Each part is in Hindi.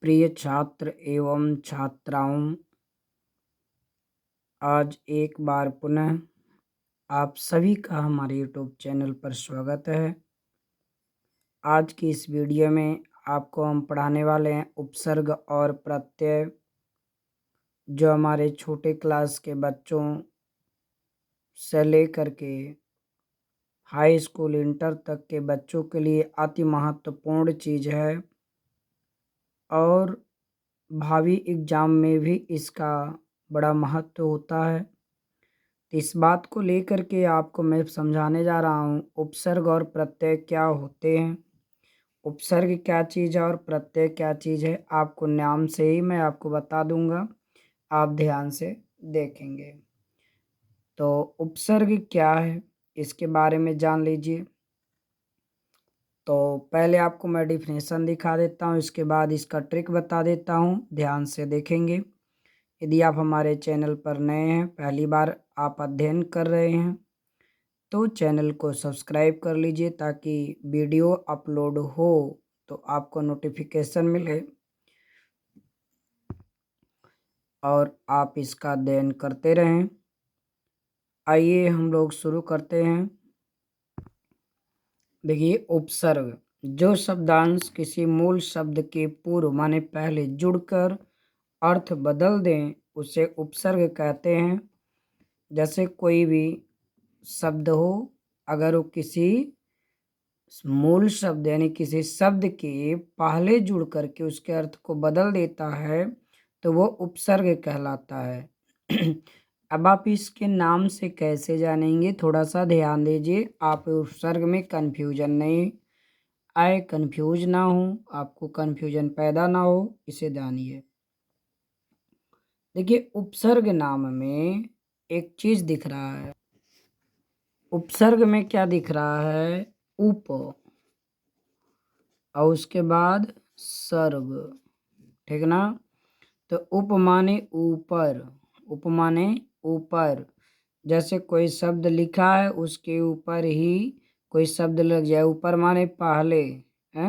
प्रिय छात्र एवं छात्राओं, आज एक बार पुनः आप सभी का हमारे YouTube चैनल पर स्वागत है। आज की इस वीडियो में आपको हम पढ़ाने वाले हैं उपसर्ग और प्रत्यय, जो हमारे छोटे क्लास के बच्चों से लेकर के हाई स्कूल इंटर तक के बच्चों के लिए अति महत्वपूर्ण चीज़ है और भावी एग्ज़ाम में भी इसका बड़ा महत्व होता है। इस बात को लेकर के आपको मैं समझाने जा रहा हूँ, उपसर्ग और प्रत्यय क्या होते हैं, उपसर्ग क्या चीज़ है और प्रत्यय क्या चीज़ है। आपको नाम से ही मैं आपको बता दूंगा, आप ध्यान से देखेंगे। तो उपसर्ग क्या है इसके बारे में जान लीजिए। तो पहले आपको मैं डिफिनेशन दिखा देता हूँ, इसके बाद इसका ट्रिक बता देता हूँ, ध्यान से देखेंगे। यदि आप हमारे चैनल पर नए हैं, पहली बार आप अध्ययन कर रहे हैं, तो चैनल को सब्सक्राइब कर लीजिए ताकि वीडियो अपलोड हो तो आपको नोटिफिकेशन मिले और आप इसका अध्ययन करते रहें। आइए हम लोग शुरू करते हैं। देखिए, उपसर्ग जो शब्दांश किसी मूल शब्द के पूर्व माने पहले जुड़कर अर्थ बदल दें उसे उपसर्ग कहते हैं। जैसे कोई भी शब्द हो, अगर वो किसी मूल शब्द यानी किसी शब्द के पहले जुड़ करके उसके अर्थ को बदल देता है तो वो उपसर्ग कहलाता है। अब आप इसके नाम से कैसे जानेंगे, थोड़ा सा ध्यान दीजिए, आप उपसर्ग में कंफ्यूजन नहीं आए, कंफ्यूज ना हो, आपको कंफ्यूजन पैदा ना हो, इसे जानिए। देखिए, उपसर्ग नाम में एक चीज दिख रहा है। उपसर्ग में क्या दिख रहा है? उप, और उसके बाद सर्ग, ठीक ना। तो उप माने ऊपर, उप माने ऊपर। जैसे कोई शब्द लिखा है उसके ऊपर ही कोई शब्द लग जाए, ऊपर माने पहले है।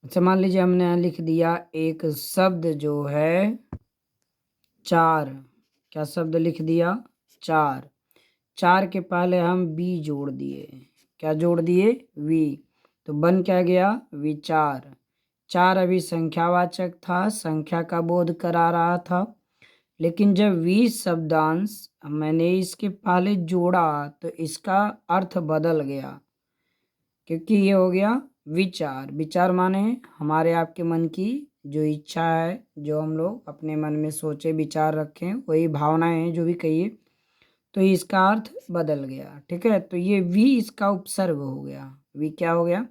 अच्छा, मान लीजिए हमने यहाँ लिख दिया एक शब्द जो है चार। क्या शब्द लिख दिया? चार। चार के पहले हम बी जोड़ दिए। क्या जोड़ दिए? वी। तो बन क्या गया? विचार। चार अभी संख्यावाचक था, संख्या का बोध करा रहा था, लेकिन जब वी शब्दांश मैंने इसके पहले जोड़ा तो इसका अर्थ बदल गया, क्योंकि ये हो गया विचार। विचार माने हमारे आपके मन की जो इच्छा है, जो हम लोग अपने मन में सोचे विचार रखें, वही भावनाएं हैं, जो भी कहिए, तो इसका अर्थ बदल गया। ठीक है, तो ये वी इसका उपसर्ग हो गया। वी क्या हो गया?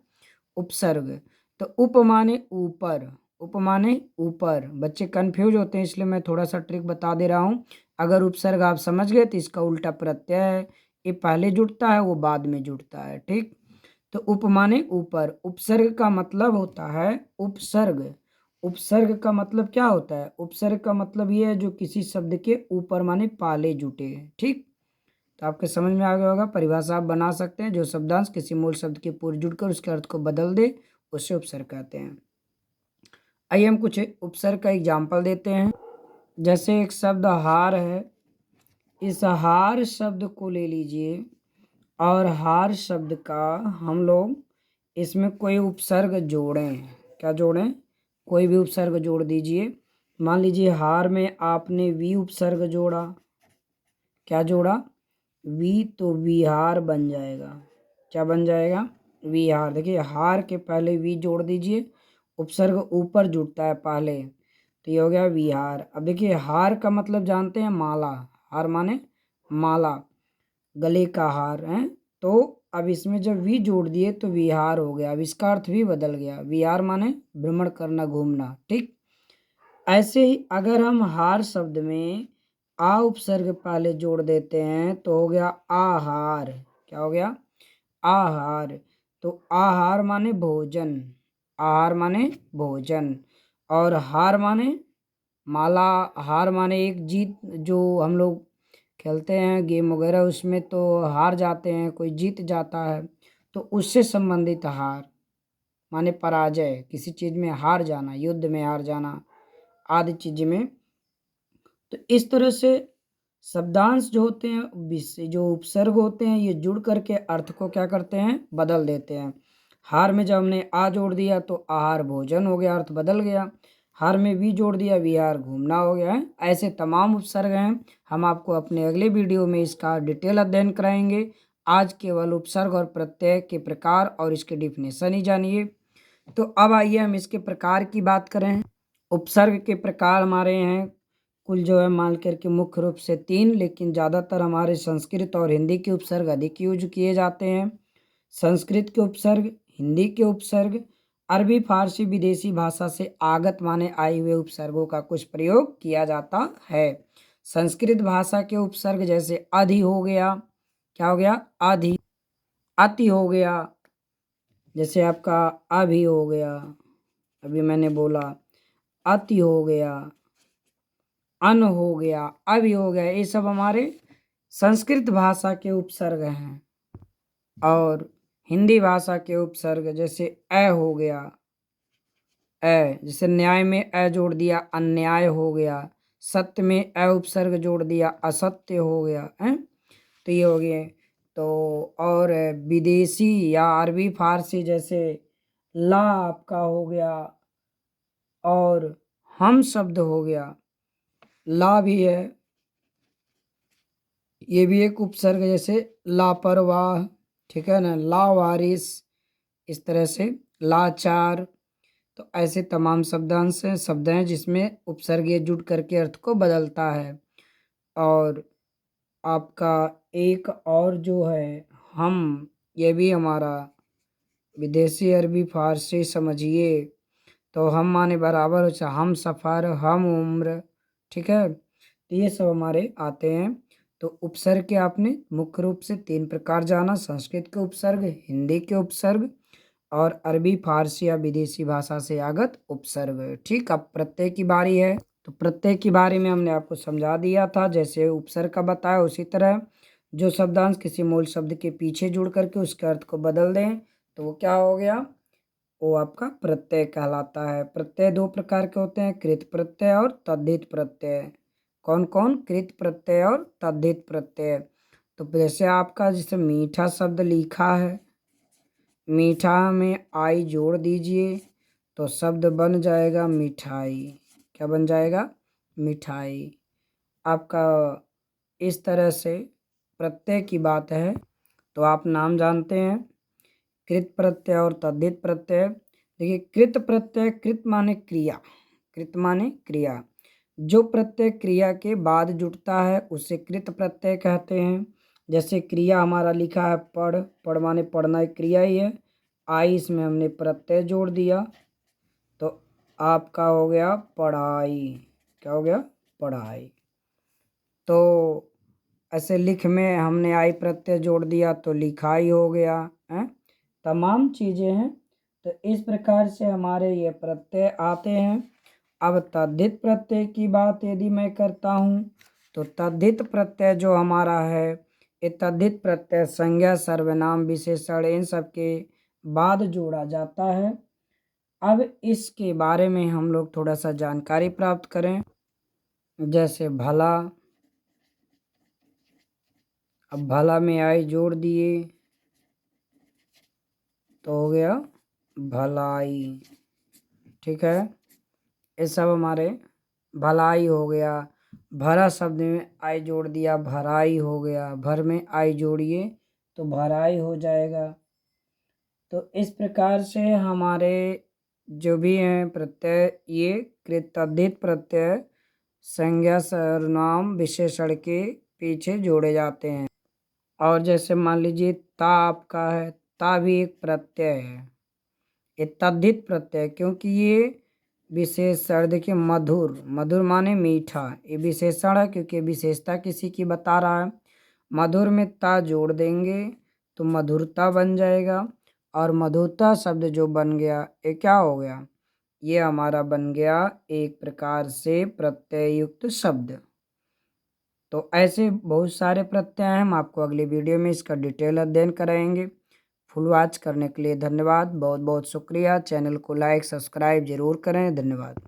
उपसर्ग। तो उप माने ऊपर, उप माने ऊपर। बच्चे कंफ्यूज होते हैं, इसलिए मैं थोड़ा सा ट्रिक बता दे रहा हूँ। अगर उपसर्ग आप समझ गए तो इसका उल्टा प्रत्यय है, ये पहले जुड़ता है वो बाद में जुड़ता है। ठीक, तो उप माने ऊपर। उपसर्ग का मतलब होता है उपसर्ग। उपसर्ग का मतलब क्या होता है? उपसर्ग का मतलब ये है जो किसी शब्द के ऊपर माने पाले जुटे हैं। ठीक, तो आपके समझ में आ गया होगा। परिभाषा आप बना सकते हैं, जो शब्दांश किसी मूल शब्द के पूर्व जुड़कर उसके अर्थ को बदल दे उसे उपसर्ग कहते हैं। आइए हम कुछ उपसर्ग का एग्जाम्पल देते हैं। जैसे एक शब्द हार है, इस हार शब्द को ले लीजिए और हार शब्द का हम लोग इसमें कोई उपसर्ग जोड़ें। क्या जोड़ें? कोई भी उपसर्ग जोड़ दीजिए। मान लीजिए हार में आपने वी उपसर्ग जोड़ा। क्या जोड़ा? वी, तो विहार बन जाएगा। क्या बन जाएगा? विहार। देखिए, हार के पहले वी जोड़ दीजिए, उपसर्ग ऊपर जुड़ता है पहले, तो ये हो गया विहार। अब देखिए, हार का मतलब जानते हैं माला। हार माने माला, गले का हार है। तो अब इसमें जब वी जोड़ दिए तो विहार हो गया। अब इसका अर्थ भी बदल गया। विहार माने भ्रमण करना, घूमना। ठीक, ऐसे ही अगर हम हार शब्द में आ उपसर्ग पहले जोड़ देते हैं तो हो गया आहार। क्या हो गया? आहार। तो आहार माने भोजन, आहार माने भोजन, और हार माने माला। हार माने एक जीत, जो हम लोग खेलते हैं गेम वगैरह, उसमें तो हार जाते हैं, कोई जीत जाता है, तो उससे संबंधित हार माने पराजय, किसी चीज़ में हार जाना, युद्ध में हार जाना, आदि चीज़ में। तो इस तरह से शब्दांश जो होते हैं, जो उपसर्ग होते हैं, ये जुड़ करके अर्थ को क्या करते हैं, बदल देते हैं। हार में जब हमने आ जोड़ दिया तो आहार भोजन हो गया, अर्थ बदल गया। हार में वी जोड़ दिया, विहार घूमना हो गया है। ऐसे तमाम उपसर्ग हैं। हम आपको अपने अगले वीडियो में इसका डिटेल अध्ययन कराएंगे। आज केवल उपसर्ग और प्रत्यय के प्रकार और इसके डिफिनेशन ही जानिए। तो अब आइए हम इसके प्रकार की बात करें। उपसर्ग के प्रकार हमारे हैं कुल जो है मान करके मुख्य रूप से 3, लेकिन ज़्यादातर हमारे संस्कृत और हिंदी के उपसर्ग अधिक यूज किए जाते हैं। संस्कृत के उपसर्ग, हिंदी के उपसर्ग, अरबी फारसी विदेशी भाषा से आगत माने आए हुए उपसर्गों का कुछ प्रयोग किया जाता है। संस्कृत भाषा के उपसर्ग जैसे अधि हो गया, क्या हो गया, अधि, अति हो गया, जैसे आपका अभी हो गया, अभी मैंने बोला, अति हो गया, अन हो गया, अभी हो गया, ये सब हमारे संस्कृत भाषा के उपसर्ग हैं। और हिंदी भाषा के उपसर्ग जैसे अ हो गया, अ, जैसे न्याय में अ जोड़ दिया, अन्याय हो गया। सत्य में अ उपसर्ग जोड़ दिया, असत्य हो गया है। तो ये हो गए। तो और विदेशी या अरबी फारसी जैसे ला आपका हो गया, और हम शब्द हो गया, ला भी है, ये भी एक उपसर्ग जैसे लापरवाह, ठीक है ना, लावारिस, इस तरह से लाचार। तो ऐसे तमाम शब्द हैं जिसमें उपसर्ग ये जुड़ करके अर्थ को बदलता है। और आपका एक और जो है हम, ये भी हमारा विदेशी अरबी फारसी समझिए। तो हम माने बराबर हो, हम सफ़र, हम उम्र, ठीक है। तो ये सब हमारे आते हैं। तो उपसर्ग के आपने मुख्य रूप से 3 प्रकार जाना, संस्कृत के उपसर्ग, हिंदी के उपसर्ग और अरबी फारसी या विदेशी भाषा से आगत उपसर्ग। ठीक, अब प्रत्यय की बारी है। तो प्रत्यय की बारे में हमने आपको समझा दिया था, जैसे उपसर्ग का बताया उसी तरह जो शब्दांश किसी मूल शब्द के पीछे जुड़ करके उसके अर्थ को बदल दें तो वो क्या हो गया, वो आपका प्रत्यय कहलाता है। प्रत्यय 2 प्रकार के होते हैं, कृत प्रत्यय और तद्धित प्रत्यय। कौन कौन, कृत प्रत्यय और तद्धित प्रत्यय। तो जैसे आपका जैसे मीठा शब्द लिखा है, मीठा में आई जोड़ दीजिए तो शब्द बन जाएगा मिठाई। क्या बन जाएगा, मिठाई। आपका इस तरह से प्रत्यय की बात है। तो आप नाम जानते हैं कृत प्रत्यय और तद्धित प्रत्यय। देखिए कृत प्रत्यय, कृत माने क्रिया, कृत माने क्रिया। जो प्रत्यय क्रिया के बाद जुड़ता है उसे कृत प्रत्यय कहते हैं। जैसे क्रिया हमारा लिखा है पढ़, पढ़ माने पढ़ना एक क्रिया ही है। आई इसमें हमने प्रत्यय जोड़ दिया तो आपका हो गया पढ़ाई। क्या हो गया, पढ़ाई। तो ऐसे लिख में हमने आई प्रत्यय जोड़ दिया तो लिखाई हो गया है। तमाम चीज़ें हैं। तो इस प्रकार से हमारे ये प्रत्यय आते हैं। अब तद्धित प्रत्यय की बात यदि मैं करता हूँ तो तद्धित प्रत्यय जो हमारा है, ये तद्धित प्रत्यय संज्ञा, सर्वनाम, विशेषण इन सब के बाद जोड़ा जाता है। अब इसके बारे में हम लोग थोड़ा सा जानकारी प्राप्त करें। जैसे भला, अब भला में आई जोड़ दिए तो हो गया भलाई। ठीक है, ये सब हमारे भलाई हो गया। भरा शब्द में आई जोड़ दिया, भराई हो गया। भर में आई जोड़िए तो भराई हो जाएगा। तो इस प्रकार से हमारे जो भी हैं प्रत्यय, ये कृतधित प्रत्यय संज्ञा, सर्वनाम, विशेषण के पीछे जोड़े जाते हैं। और जैसे मान लीजिए ता आपका है, ता भी एक प्रत्यय है, ये तद्धित प्रत्यय, क्योंकि ये विशेषण, देखिए मधुर, मधुर माने मीठा, ये विशेषण है क्योंकि विशेषता किसी की बता रहा है। मधुर में ता जोड़ देंगे तो मधुरता बन जाएगा। और मधुरता शब्द जो बन गया ये क्या हो गया, ये हमारा बन गया एक प्रकार से प्रत्यय युक्त शब्द। तो ऐसे बहुत सारे प्रत्यय हैं, हम आपको अगले वीडियो में इसका डिटेल अध्ययन कराएंगे। फुल वॉच करने के लिए धन्यवाद, बहुत बहुत शुक्रिया। चैनल को लाइक सब्सक्राइब जरूर करें, धन्यवाद।